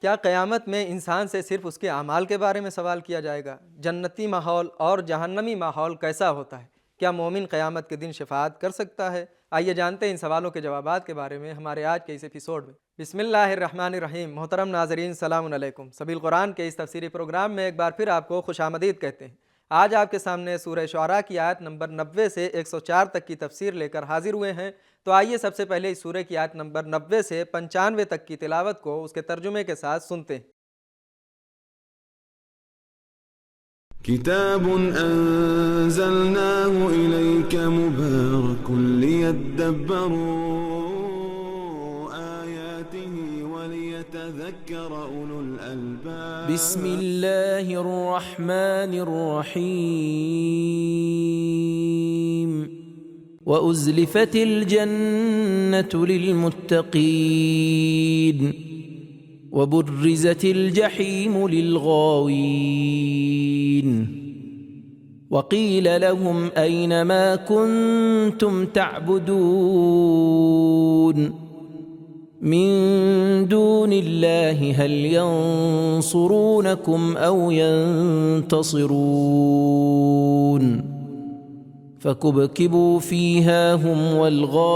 کیا قیامت میں انسان سے صرف اس کے اعمال کے بارے میں سوال کیا جائے گا؟ جنتی ماحول اور جہنمی ماحول کیسا ہوتا ہے؟ کیا مومن قیامت کے دن شفاعت کر سکتا ہے؟ آئیے جانتے ہیں ان سوالوں کے جوابات کے بارے میں ہمارے آج کے اس ایپیسوڈ میں۔ بسم اللہ الرحمن الرحیم۔ محترم ناظرین، سلام علیکم۔ سبیل قرآن کے اس تفسیری پروگرام میں ایک بار پھر آپ کو خوش آمدید کہتے ہیں۔ آج آپ کے سامنے سورہ شعراء کی آیت نمبر 90 سے 104 تک کی تفسیر لے کر حاضر ہوئے ہیں۔ تو آئیے سب سے پہلے اس سورہ کی آیت نمبر 90 سے 95 تک کی تلاوت کو اس کے ترجمے کے ساتھ سنتے ہیں۔ كتاب أنزلناه إليك مبارك ليدبروا آياته وليتذكر أولو الألباب بسم الله الرحمن الرحيم وأزلفت الجنة للمتقين وبرزت الجحيم للغاوين وقيل لهم أين ما كنتم تعبدون من دون الله هل ينصرونكم أو ينتصرون فكبكبوا فيها هم والغاوون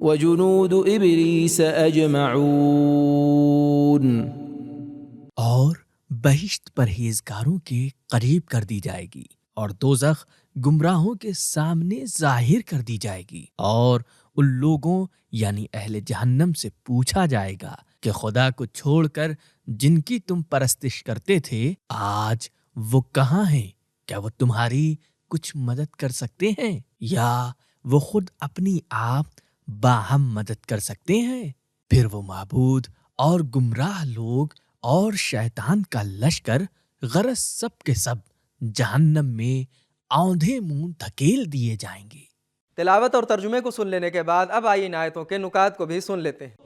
وجنود ابلیس اجمعون۔ اور بہشت پرہیزگاروں کے قریب کر دی جائے گی اور دوزخ گمراہوں کے سامنے ظاہر کر دی جائے گی، اور ان لوگوں یعنی اہل جہنم سے پوچھا جائے گا کہ خدا کو چھوڑ کر جن کی تم پرستش کرتے تھے آج وہ کہاں ہیں؟ کیا وہ تمہاری کچھ مدد کر سکتے ہیں یا وہ خود اپنی آپ باہم مدد کر سکتے ہیں؟ پھر وہ معبود اور گمراہ لوگ اور شیطان کا لشکر غرض سب کے سب جہنم میں آندھے منہ دھکیل دیے جائیں گے۔ تلاوت اور ترجمے کو سن لینے کے بعد اب آئیے ان آیتوں کے نکات کو بھی سن لیتے ہیں۔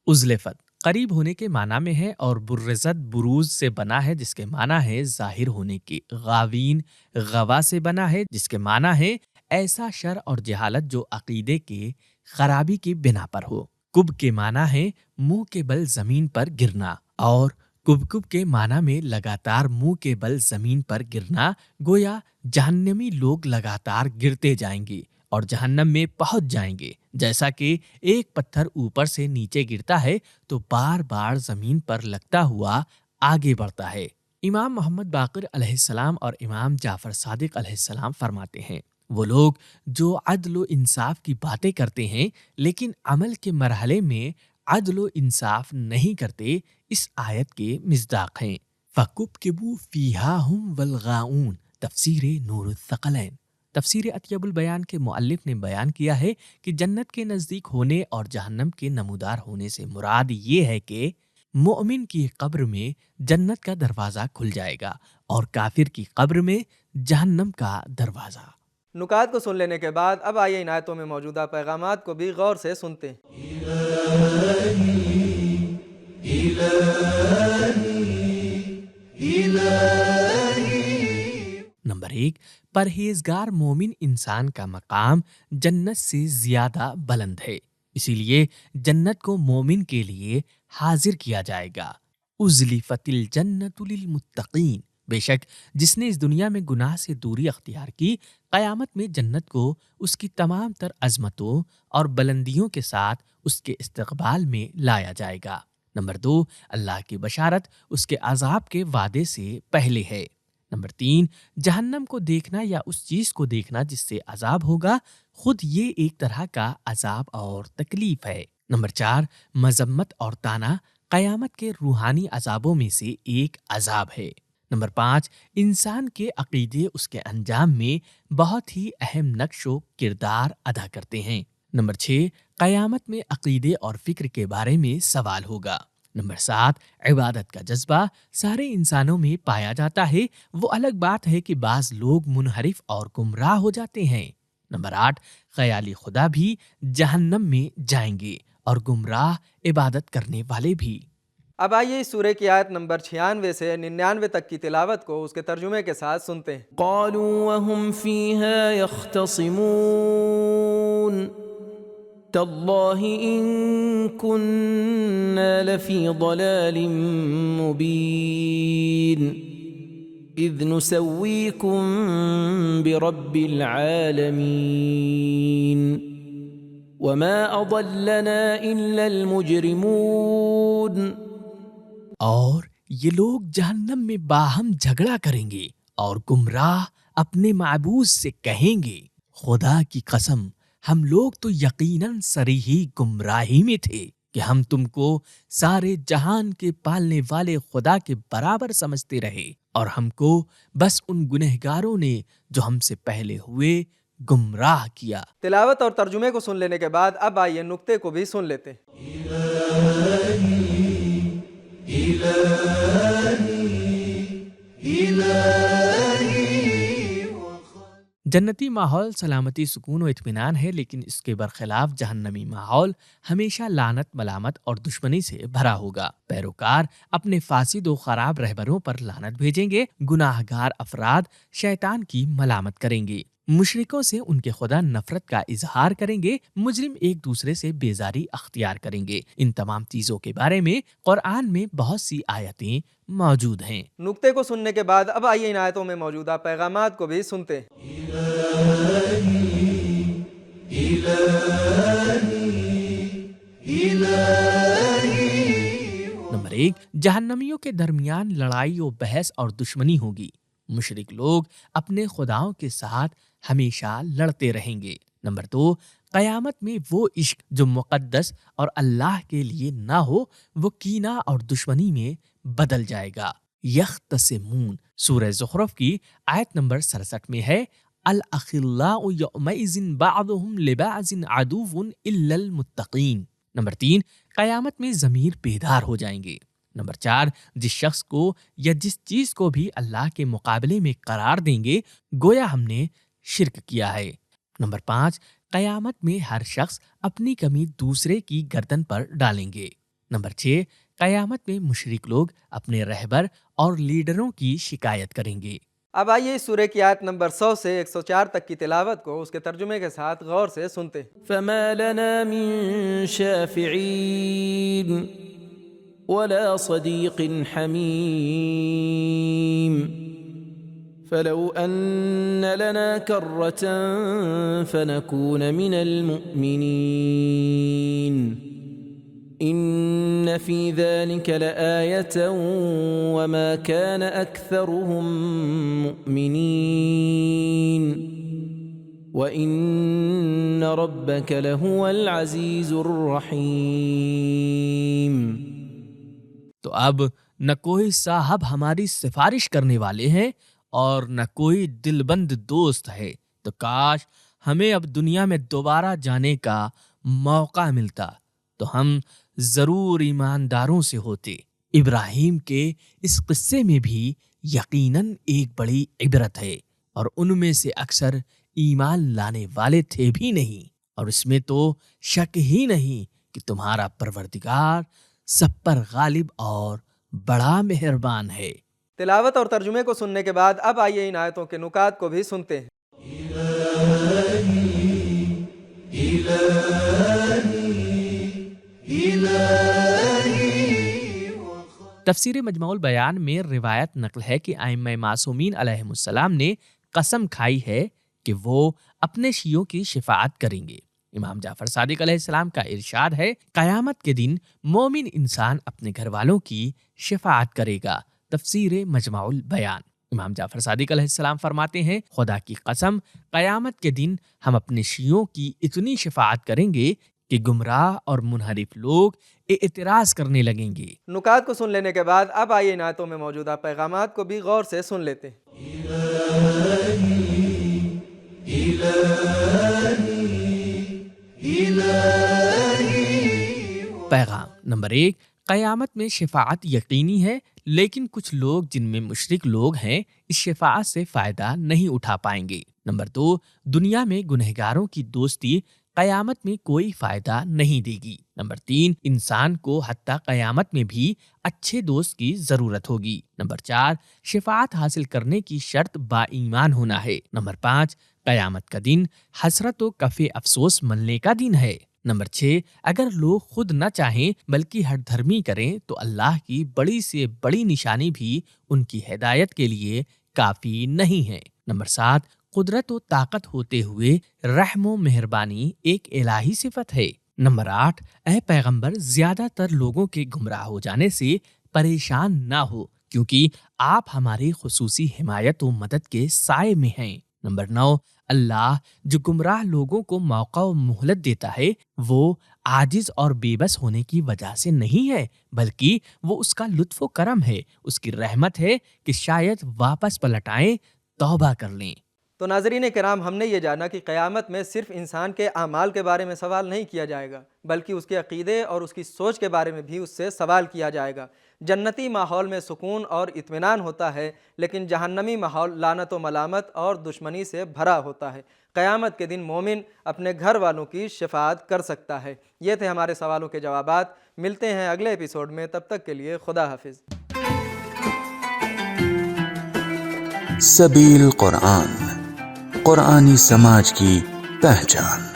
ازلفت قریب ہونے کے معنی میں ہے اور برزت بروز سے بنا ہے جس کے معنی ہے ظاہر ہونے کی۔ غاوین غوا سے بنا ہے جس کے معنی ہے ایسا شر اور جہالت جو عقیدے کے خرابی کی بنا پر ہو۔ کب کے معنی ہے منہ کے بل زمین پر گرنا، اور کب کے معنی میں لگاتار منہ کے بل زمین پر گرنا، گویا جہنمی لوگ لگاتار گرتے جائیں گے اور جہنم میں پہنچ جائیں گے۔ جیسا کہ ایک پتھر اوپر سے نیچے گرتا ہے تو بار بار زمین پر لگتا ہوا آگے بڑھتا ہے۔ امام محمد باقر علیہ السلام اور امام جعفر صادق علیہ السلام فرماتے ہیں، وہ لوگ جو عدل و انصاف کی باتیں کرتے ہیں لیکن عمل کے مرحلے میں عدل و انصاف نہیں کرتے، اس آیت کے مصداق ہیں۔ فَكُبْكِبُوا فِيهَا هُمْ وَالْغَاؤُونَ، تفسیر نور الثقلین۔ تفسیر اطیب البیان کے مؤلف نے بیان کیا ہے کہ جنت کے نزدیک ہونے اور جہنم کے نمودار ہونے سے مراد یہ ہے کہ مومن کی قبر میں جنت کا دروازہ کھل جائے گا اور کافر کی قبر میں جہنم کا دروازہ۔ نکات کو سن لینے کے بعد اب آئیے ان آیتوں میں موجودہ پیغامات کو بھی غور سے سنتے ہیں۔ نمبر 1، پرہیزگار مومن انسان کا مقام جنت سے زیادہ بلند ہے، اسی لیے جنت کو مومن کے لیے حاضر کیا جائے گا۔ ازلفت الجنت للمتقین، بے شک جس نے اس دنیا میں گناہ سے دوری اختیار کی، قیامت میں جنت کو اس کی تمام تر عظمتوں اور بلندیوں کے ساتھ اس کے استقبال میں لایا جائے گا۔ نمبر 2، اللہ کی بشارت اس کے عذاب کے وعدے سے پہلے ہے۔ نمبر 3، جہنم کو دیکھنا یا اس چیز کو دیکھنا جس سے عذاب ہوگا، خود یہ ایک طرح کا عذاب اور تکلیف ہے۔ نمبر 4، مذمت اور طعنہ قیامت کے روحانی عذابوں میں سے ایک عذاب ہے۔ نمبر 5، انسان کے عقیدے اس کے انجام میں بہت ہی اہم نقش و کردار ادا کرتے ہیں۔ نمبر 6، قیامت میں عقیدے اور فکر کے بارے میں سوال ہوگا۔ نمبر 7، عبادت کا جذبہ سارے انسانوں میں پایا جاتا ہے، وہ الگ بات ہے کہ بعض لوگ منحرف اور گمراہ ہو جاتے ہیں۔ نمبر 8، خیالی خدا بھی جہنم میں جائیں گے اور گمراہ عبادت کرنے والے بھی۔ اب آئیے اس سورہ کی آیت نمبر 96 سے 99 تک کی تلاوت کو اس کے ترجمے کے ساتھ سنتے ہیں۔ قالوا وهم فيها يختصمون تالله إن كنا لفي ضلال مبين إذ نسويكم برب العالمين وما أضلنا إلا المجرمون۔ اور یہ لوگ جہنم میں باہم جھگڑا کریں گے اور گمراہ اپنے معبود سے کہیں گے خدا کی قسم ہم لوگ تو یقیناً صریحی گمراہی میں تھے کہ ہم تم کو سارے جہان کے پالنے والے خدا کے برابر سمجھتے رہے اور ہم کو بس ان گنہگاروں نے جو ہم سے پہلے ہوئے گمراہ کیا۔ تلاوت اور ترجمے کو سن لینے کے بعد اب آئیے نقطے کو بھی سن لیتے ہیں۔ جنتی ماحول سلامتی، سکون و اطمینان ہے، لیکن اس کے برخلاف جہنمی ماحول ہمیشہ لعنت، ملامت اور دشمنی سے بھرا ہوگا۔ پیروکار اپنے فاسد و خراب رہبروں پر لعنت بھیجیں گے، گناہ گار افراد شیطان کی ملامت کریں گے، مشرکوں سے ان کے خدا نفرت کا اظہار کریں گے، مجرم ایک دوسرے سے بیزاری اختیار کریں گے۔ ان تمام چیزوں کے بارے میں قرآن میں بہت سی آیتیں موجود ہیں۔ نقطے کو سننے کے بعد اب آئیے ان آیتوں میں موجودہ پیغامات کو بھی سنتے ہیں۔ نمبر 1، جہنمیوں کے درمیان لڑائی و بحث اور دشمنی ہوگی۔ مشرک لوگ اپنے خداؤں کے ساتھ ہمیشہ لڑتے رہیں گے۔ نمبر 2، قیامت میں وہ عشق جو مقدس اور اللہ کے لیے نہ ہو وہ کینہ اور دشمنی میں بدل جائے گا۔ یختصمون سورہ زخرف کی آیت نمبر 67 میں ہے، الاخلاء یومئذ بعضهم لبعض عدو الا المتقین۔ نمبر 3، قیامت میں ضمیر بیدار ہو جائیں گے۔ نمبر 4، جس شخص کو یا جس چیز کو بھی اللہ کے مقابلے میں قرار دیں گے گویا ہم نے شرک کیا ہے۔ نمبر 5، قیامت میں ہر شخص اپنی کمی دوسرے کی گردن پر ڈالیں گے۔ نمبر 6، قیامت میں مشرک لوگ اپنے رہبر اور لیڈروں کی شکایت کریں گے۔ اب آئیے اس سورہ کی آیت نمبر 100 سے 104 تک کی تلاوت کو اس کے ترجمے کے ساتھ غور سے سنتے ہیں۔ فما لنا من شافعين ولا صديق حميم فلو أن لنا كرة فنكون من المؤمنين إن في ذلك لآية وما كان أكثرهم مؤمنين وإن ربك لهو العزيز الرحيم۔ تو اب نہ کوئی صاحب ہماری سفارش کرنے والے ہیں اور نہ کوئی دلبند دوست ہے، تو کاش ہمیں اب دنیا میں دوبارہ جانے کا موقع ملتا تو ہم ضرور ایمانداروں سے ہوتے۔ ابراہیم کے اس قصے میں بھی یقیناً ایک بڑی عبرت ہے، اور ان میں سے اکثر ایمان لانے والے تھے بھی نہیں، اور اس میں تو شک ہی نہیں کہ تمہارا پروردگار سب پر غالب اور بڑا مہربان ہے۔ تلاوت اور ترجمے کو سننے کے بعد اب آئیے ان آیتوں کے نکات کو بھی سنتے ہیں۔ تفسیر مجموع البیان میں روایت نقل ہے کہ ائمہ معصومین علیہم السلام نے قسم کھائی ہے کہ وہ اپنے شیعوں کی شفاعت کریں گے۔ امام جعفر صادق علیہ السلام کا ارشاد ہے، قیامت کے دن مومن انسان اپنے گھر والوں کی شفاعت کرے گا۔ تفسیر مجمع البیان۔ امام جعفر صادق علیہ السلام فرماتے ہیں، خدا کی قسم قیامت کے دن ہم اپنے شیعوں کی اتنی شفاعت کریں گے کہ گمراہ اور منحرف لوگ اعتراض کرنے لگیں گے۔ نکات کو سن لینے کے بعد اب آئیے ان آیتوں میں موجودہ پیغامات کو بھی غور سے سن لیتے ہیں۔ پیغام نمبر 1، قیامت میں شفاعت یقینی ہے، لیکن کچھ لوگ جن میں مشرک لوگ ہیں اس شفاعت سے فائدہ نہیں اٹھا پائیں گے۔ نمبر 2، دنیا میں گنہگاروں کی دوستی قیامت میں کوئی فائدہ نہیں دے گی۔ نمبر 3، انسان کو حتیٰ قیامت میں بھی اچھے دوست کی ضرورت ہوگی۔ نمبر 4، شفاعت حاصل کرنے کی شرط با ایمان ہونا ہے۔ نمبر 5، قیامت کا دن حسرت و کف افسوس ملنے کا دن ہے۔ نمبر 6، اگر لوگ خود نہ چاہیں بلکہ ہٹ دھرمی کریں تو اللہ کی بڑی سے بڑی نشانی بھی ان کی ہدایت کے لیے کافی نہیں ہے۔ نمبر 7، قدرت و طاقت ہوتے ہوئے رحم و مہربانی ایک الہی صفت ہے۔ نمبر 8، اے پیغمبر زیادہ تر لوگوں کے گمراہ ہو جانے سے پریشان نہ ہو کیونکہ آپ ہماری خصوصی حمایت و مدد کے سائے میں ہیں۔ نمبر 9، اللہ جو گمراہ لوگوں کو موقع و مہلت دیتا ہے وہ عاجز اور بے بس ہونے کی وجہ سے نہیں ہے بلکہ وہ اس کا لطف و کرم ہے، اس کی رحمت ہے کہ شاید واپس پلٹ آئیں، توبہ کر لیں۔ تو ناظرین کرام، ہم نے یہ جانا کہ قیامت میں صرف انسان کے اعمال کے بارے میں سوال نہیں کیا جائے گا بلکہ اس کے عقیدے اور اس کی سوچ کے بارے میں بھی اس سے سوال کیا جائے گا۔ جنتی ماحول میں سکون اور اطمینان ہوتا ہے لیکن جہنمی ماحول لعنت و ملامت اور دشمنی سے بھرا ہوتا ہے۔ قیامت کے دن مومن اپنے گھر والوں کی شفاعت کر سکتا ہے۔ یہ تھے ہمارے سوالوں کے جوابات۔ ملتے ہیں اگلے ایپیسوڈ میں، تب تک کے لیے خدا حافظ۔ سبیل قرآن، قرآنی سماج کی پہچان۔